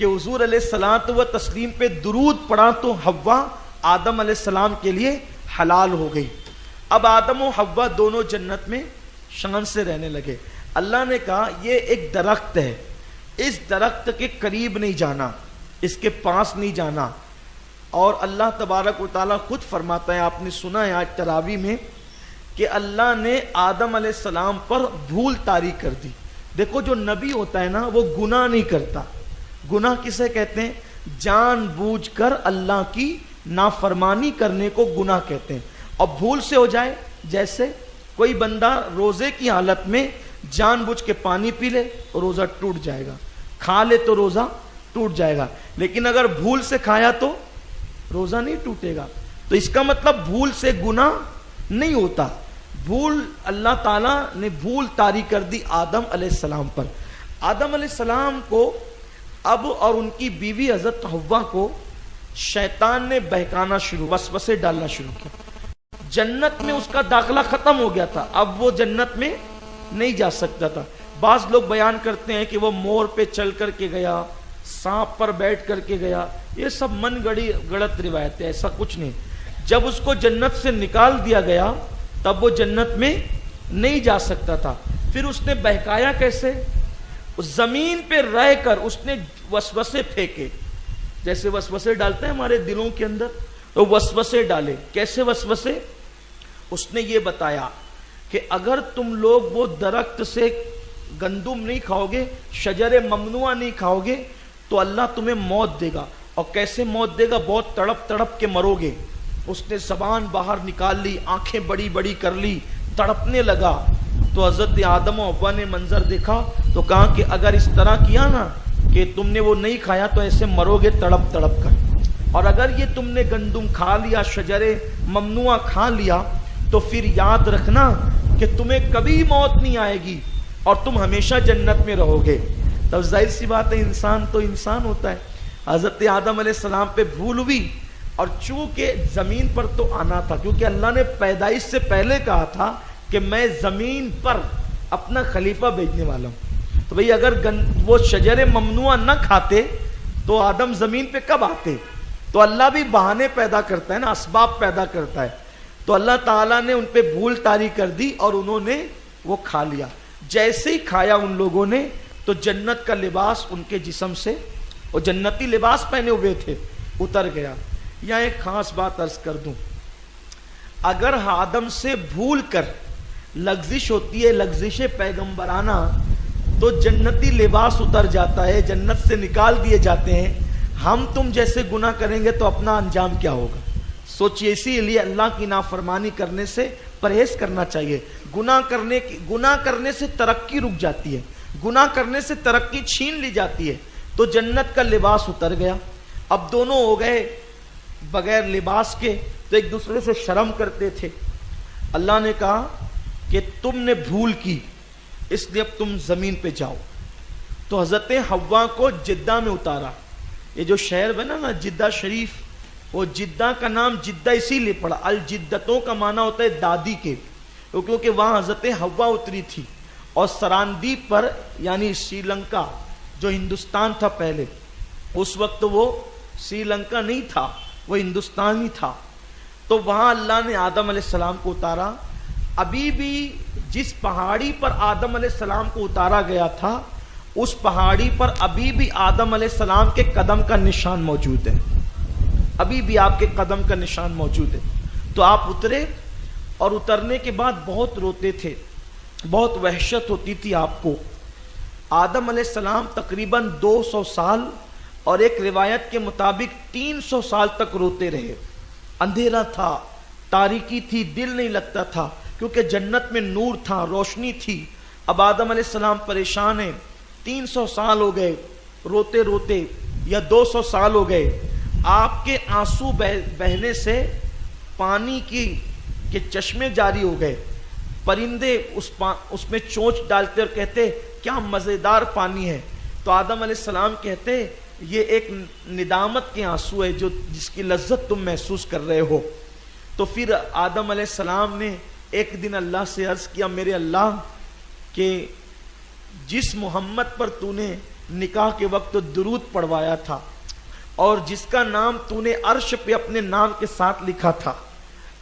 کہ حضور علیہ الصلوۃ و تسلیم پہ درود پڑھا تو حوا آدم علیہ السلام کے لیے حلال ہو گئی. اب آدم و حوا دونوں جنت میں شان سے رہنے لگے. اللہ نے کہا یہ ایک درخت ہے, اس درخت کے قریب نہیں جانا, اس کے پاس نہیں جانا. اور اللہ تبارک و تعالیٰ خود فرماتا ہے, آپ نے سنا ہے آج تراویح میں, کہ اللہ نے آدم علیہ السلام پر بھول طاری کر دی. دیکھو جو نبی ہوتا ہے نا وہ گناہ نہیں کرتا. گناہ کسے کہتے ہیں؟ جان بوجھ کر اللہ کی نافرمانی کرنے کو گناہ کہتے ہیں. اور بھول سے ہو جائے, جیسے کوئی بندہ روزے کی حالت میں جان بوجھ کے پانی پی لے, روزہ ٹوٹ جائے گا. کھا لے تو روزہ ٹوٹ جائے گا, لیکن اگر بھول سے کھایا تو روزہ نہیں ٹوٹے گا. تو اس کا مطلب بھول سے گناہ نہیں ہوتا. بھول, اللہ تعالیٰ نے بھول طاری کر دی آدم علیہ السلام پر. آدم علیہ السلام کو اب اور ان کی بیوی حضرت حوا کو شیطان نے بہکانا شروع, وسوسے ڈالنا شروع کیا. جنت میں اس کا داخلہ ختم ہو گیا تھا, اب وہ جنت میں نہیں جا سکتا تھا. بعض لوگ بیان کرتے ہیں کہ وہ مور پہ چل کر کے گیا, سانپ پر بیٹھ کر کے گیا. یہ سب من گڑی گڑت روایت ہے, ایسا کچھ نہیں. جب اس کو جنت سے نکال دیا گیا تب وہ جنت میں نہیں جا سکتا تھا. پھر اس نے بہکایا کیسے؟ زمین پہ رہ کر اس نے وسوسے پھینکے, جیسے وسوسے ڈالتے ہیں ہمارے دلوں کے اندر, تو وسوسے ڈالے. کیسے وسوسے؟ اس نے یہ بتایا کہ اگر تم لوگ وہ درخت سے گندم نہیں کھاؤ گے, شجر ممنوع نہیں کھاؤ گے, تو اللہ تمہیں موت دے گا. اور کیسے موت دے گا؟ بہت تڑپ تڑپ کے مرو گے. اس نے زبان باہر نکال لی, آنکھیں بڑی بڑی کر لی, تڑپنے لگا. تو حضرت آدم و حوا نے منظر دیکھا تو کہا کہ اگر اس طرح کیا نا کہ تم نے وہ نہیں کھایا تو ایسے مرو گے تڑپ تڑپ کر, اور اگر یہ تم نے گندم کھا لیا, شجر ممنوع کھا لیا, تو پھر یاد رکھنا کہ تمہیں کبھی موت نہیں آئے گی اور تم ہمیشہ جنت میں رہو گے. تب ظاہر سی بات ہے انسان تو انسان ہوتا ہے. حضرت آدم علیہ السلام پہ بھول ہوئی, اور چونکہ زمین پر تو آنا تھا, کیونکہ اللہ نے پیدائش سے پہلے کہا تھا کہ میں زمین پر اپنا خلیفہ بھیجنے والا ہوں. تو بھئی اگر وہ شجر ممنوع نہ کھاتے تو آدم زمین پہ کب آتے؟ تو اللہ بھی بہانے پیدا کرتا ہے نا, اسباب پیدا کرتا ہے. تو اللہ تعالیٰ نے ان پہ بھول طاری کر دی اور انہوں نے وہ کھا لیا. جیسے ہی کھایا ان لوگوں نے تو جنت کا لباس ان کے جسم سے, وہ جنتی لباس پہنے ہوئے تھے, اتر گیا. یہاں ایک خاص بات عرض کر دوں, اگر آدم سے بھول کر لغزش ہوتی ہے, لغزش پیغمبرانہ, تو جنتی لباس اتر جاتا ہے, جنت سے نکال دیے جاتے ہیں. ہم تم جیسے گناہ کریں گے تو اپنا انجام کیا ہوگا؟ سوچئے. اسی لیے اللہ کی نافرمانی کرنے سے پرہیز کرنا چاہیے. گناہ کرنے سے ترقی رک جاتی ہے, گناہ کرنے سے ترقی چھین لی جاتی ہے. تو جنت کا لباس اتر گیا. اب دونوں ہو گئے بغیر لباس کے, تو ایک دوسرے سے شرم کرتے تھے. اللہ نے کہا کہ تم نے بھول کی, اس لیے اب تم زمین پہ جاؤ. تو حضرت حوا کو جدہ میں اتارا. یہ جو شہر بنا نا جدہ شریف, وہ جدہ کا نام جدہ اسی لیے پڑا, الجدتوں کا معنی ہوتا ہے دادی کے, کیونکہ وہاں حضرت حوا اتری تھی. اور سراندیپ پر یعنی سری لنکا جو ہندوستان تھا پہلے, اس وقت وہ سری لنکا نہیں تھا, وہ ہندوستان ہی تھا. تو وہاں اللہ نے آدم علیہ السلام کو اتارا. ابھی بھی جس پہاڑی پر آدم علیہ السلام کو اتارا گیا تھا, اس پہاڑی پر ابھی بھی آدم علیہ السلام کے قدم کا نشان موجود ہے. ابھی بھی آپ کے قدم کا نشان موجود ہے. تو آپ اترے, اور اترنے کے بعد بہت روتے تھے, بہت وحشت ہوتی تھی آپ کو. آدم علیہ السلام تقریباً 200 سال اور ایک روایت کے مطابق 300 سال تک روتے رہے. اندھیرا تھا, تاریکی تھی, دل نہیں لگتا تھا, کیونکہ جنت میں نور تھا, روشنی تھی. اب آدم علیہ السلام پریشان ہیں. 300 سال ہو گئے روتے روتے, یا 200 سال ہو گئے. آپ کے آنسو بہنے سے پانی کے چشمے جاری ہو گئے. پرندے اس میں چونچ ڈالتے اور کہتے کیا مزیدار پانی ہے. تو آدم علیہ السلام کہتے یہ ایک ندامت کے آنسو ہے جس کی لذت تم محسوس کر رہے ہو. تو پھر آدم علیہ السلام نے ایک دن اللہ سے عرض کیا, میرے اللہ کہ جس محمد پر تو نے نکاح کے وقت تو درود پڑھوایا تھا، اور جس کا نام تو نے عرش پہ اپنے نام کے ساتھ لکھا تھا،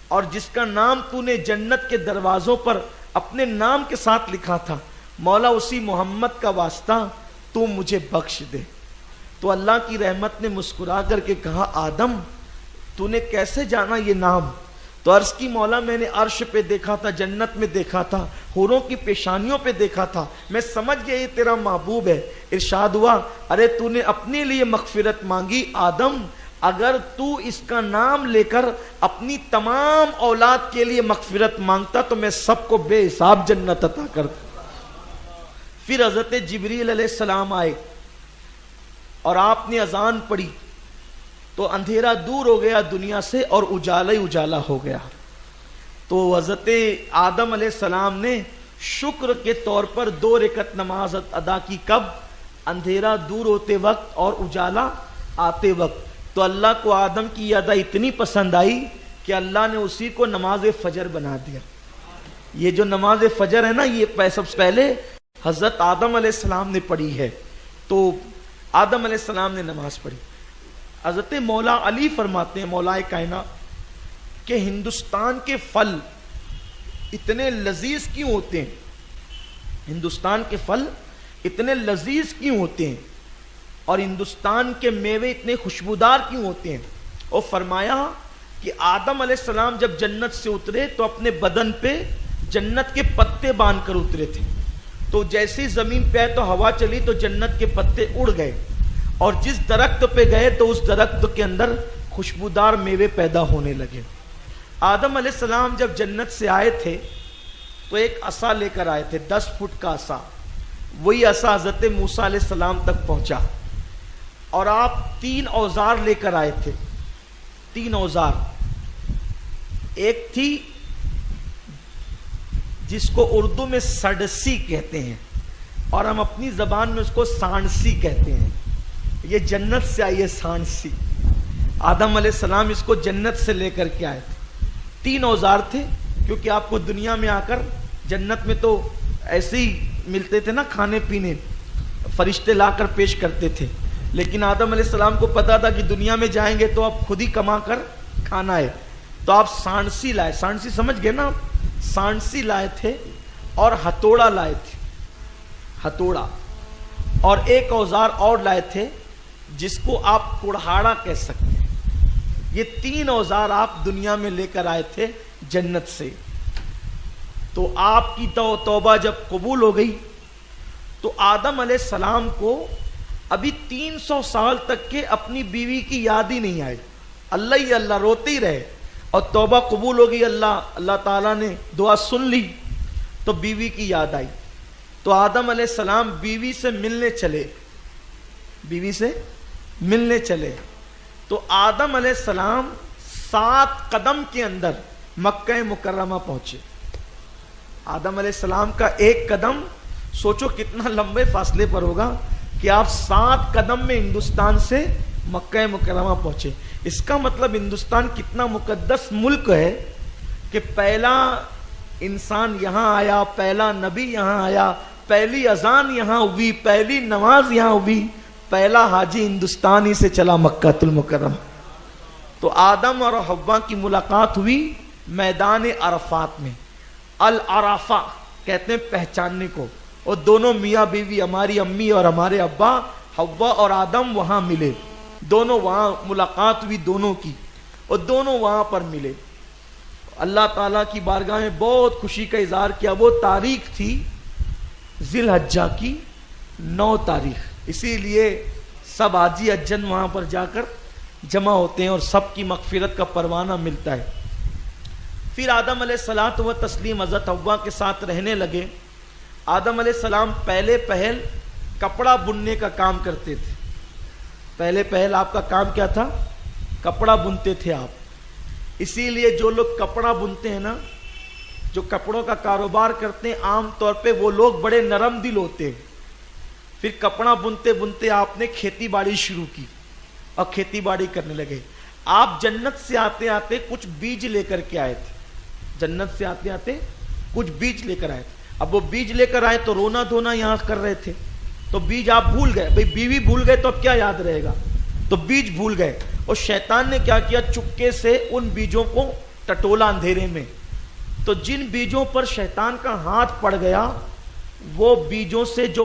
اور جس کا نام تو نے جنت کے دروازوں پر اپنے نام کے ساتھ لکھا تھا، مولا اسی محمد کا واسطہ تو مجھے بخش دے۔ تو اللہ کی رحمت نے مسکرا کر کے کہا آدم تو نے کیسے جانا یہ نام؟ تو عرض کی مولا میں نے عرش پہ دیکھا تھا، جنت میں دیکھا تھا، حوروں کی پیشانیوں پہ دیکھا تھا، میں سمجھ گیا یہ تیرا محبوب ہے۔ ارشاد ہوا ارے تو نے اپنے لیے مغفرت مانگی آدم، اگر تو اس کا نام لے کر اپنی تمام اولاد کے لیے مغفرت مانگتا تو میں سب کو بے حساب جنت عطا کرتا۔ پھر حضرت جبریل علیہ السلام آئے اور آپ نے اذان پڑھی تو اندھیرا دور ہو گیا دنیا سے اور اجالا ہی اجالا ہو گیا۔ تو حضرت آدم علیہ السلام نے شکر کے طور پر 2 رکعت نماز ادا کی، کب؟ اندھیرا دور ہوتے وقت اور اجالا آتے وقت۔ تو اللہ کو آدم کی ادا اتنی پسند آئی کہ اللہ نے اسی کو نماز فجر بنا دیا۔ یہ جو نماز فجر ہے نا، یہ سب سے پہلے حضرت آدم علیہ السلام نے پڑھی ہے۔ تو آدم علیہ السلام نے نماز پڑھی۔ حضرت مولا علی فرماتے ہیں، مولا کائنات، کہ ہندوستان کے پھل اتنے لذیذ کیوں ہوتے ہیں؟ ہندوستان کے پھل اتنے لذیذ کیوں ہوتے ہیں اور ہندوستان کے میوے اتنے خوشبودار کیوں ہوتے ہیں؟ اور فرمایا کہ آدم علیہ السلام جب جنت سے اترے تو اپنے بدن پہ جنت کے پتے باندھ کر اترے تھے، تو جیسی زمین پہ تو ہوا چلی تو جنت کے پتے اڑ گئے، اور جس درخت پہ گئے تو اس درخت کے اندر خوشبودار میوے پیدا ہونے لگے۔ آدم علیہ السلام جب جنت سے آئے تھے تو ایک عصا لے کر آئے تھے، 10 فٹ کا عصا۔ وہی عصا حضرت موسیٰ علیہ السلام تک پہنچا، اور آپ 3 اوزار لے کر آئے تھے، 3 اوزار۔ ایک تھی جس کو اردو میں سڑسی کہتے ہیں، اور ہم اپنی زبان میں اس کو سانسی کہتے ہیں۔ یہ جنت سے آئی ہے سانسی۔ آدم علیہ السلام اس کو جنت سے لے کر کے آئے تھے۔ 3 اوزار تھے، کیونکہ آپ کو دنیا میں آ کر، جنت میں تو ایسے ہی ملتے تھے نا کھانے پینے، فرشتے لا کر پیش کرتے تھے، لیکن آدم علیہ السلام کو پتا تھا کہ دنیا میں جائیں گے تو آپ خود ہی کما کر کھانا ہے، تو آپ سانسی لائے۔ سانسی سمجھ گئے نا؟ سانسی لائے تھے اور ہتھوڑا لائے تھے، ہتھوڑا، اور ایک اوزار اور لائے تھے جس کو آپ کڑہاڑا کہہ سکتے ہیں۔ یہ 3 اوزار آپ دنیا میں لے کر آئے تھے جنت سے۔ تو آپ کی توبہ جب قبول ہو گئی تو آدم علیہ السلام کو ابھی 300 سال تک کے اپنی بیوی کی یاد ہی نہیں آئی، اللہ ہی اللہ روتے ہی رہے، اور توبہ قبول ہو گئی، اللہ تعالیٰ نے دعا سن لی تو بیوی کی یاد آئی۔ تو آدم علیہ السلام بیوی سے ملنے چلے، بیوی سے ملنے چلے، تو آدم علیہ السلام 7 قدم کے اندر مکہ مکرمہ پہنچے۔ آدم علیہ السلام کا ایک قدم سوچو کتنا لمبے فاصلے پر ہوگا کہ آپ 7 قدم میں ہندوستان سے مکہ مکرمہ پہنچے۔ اس کا مطلب ہندوستان کتنا مقدس ملک ہے کہ پہلا انسان یہاں آیا، پہلا نبی یہاں آیا، پہلی اذان یہاں ہوئی، پہلی نماز یہاں ہوئی، پہلا حاجی ہندوستان ہی سے چلا مکہ المکرمہ۔ تو آدم اور حوا کی ملاقات ہوئی میدان عرفات میں، العرفہ کہتے ہیں پہچاننے کو، اور دونوں میاں بیوی، ہماری امی اور ہمارے ابا، حوا اور آدم وہاں ملے، دونوں وہاں ملاقات ہوئی دونوں کی، اور دونوں وہاں پر ملے۔ اللہ تعالیٰ کی بارگاہ میں بہت خوشی کا اظہار کیا۔ وہ تاریخ تھی ذی الحجہ کی 9 تاریخ، اسی لیے سب حاجی حجن وہاں پر جا کر جمع ہوتے ہیں اور سب کی مغفرت کا پروانہ ملتا ہے۔ پھر آدم علیہ الصلوۃ و تسلیم حضرت حوا کے ساتھ رہنے لگے۔ آدم علیہ السلام پہلے پہل کپڑا بننے کا کام کرتے تھے۔ پہلے پہل آپ کا کام کیا تھا؟ کپڑا بنتے تھے آپ۔ اسی لیے جو لوگ کپڑا بنتے ہیں نا، جو کپڑوں کا کاروبار کرتے ہیں، عام طور پہ وہ لوگ بڑے نرم دل ہوتے ہیں۔ پھر کپڑا بنتے بنتے آپ نے کھیتی باڑی شروع کی اور کھیتی باڑی کرنے لگے۔ آپ جنت سے آتے آتے کچھ بیج لے کر کے آئے تھے، جنت سے آتے آتے کچھ بیج لے کر آئے تھے۔ اب وہ بیج لے کر آئے تو رونا دھونا یہاں کر رہے تھے، تو بیج آپ بھول گئے. بھئی بیوی بھول گئے تو اب کیا یاد رہے گا؟ تو بیج بھول گئے. اور شیطان نے کیا کیا؟ چپکے سے ان بیجوں کو ٹٹولا اندھیرے میں. تو جن بیجوں پر شیطان کا ہاتھ پڑ گیا وہ بیجوں سے جو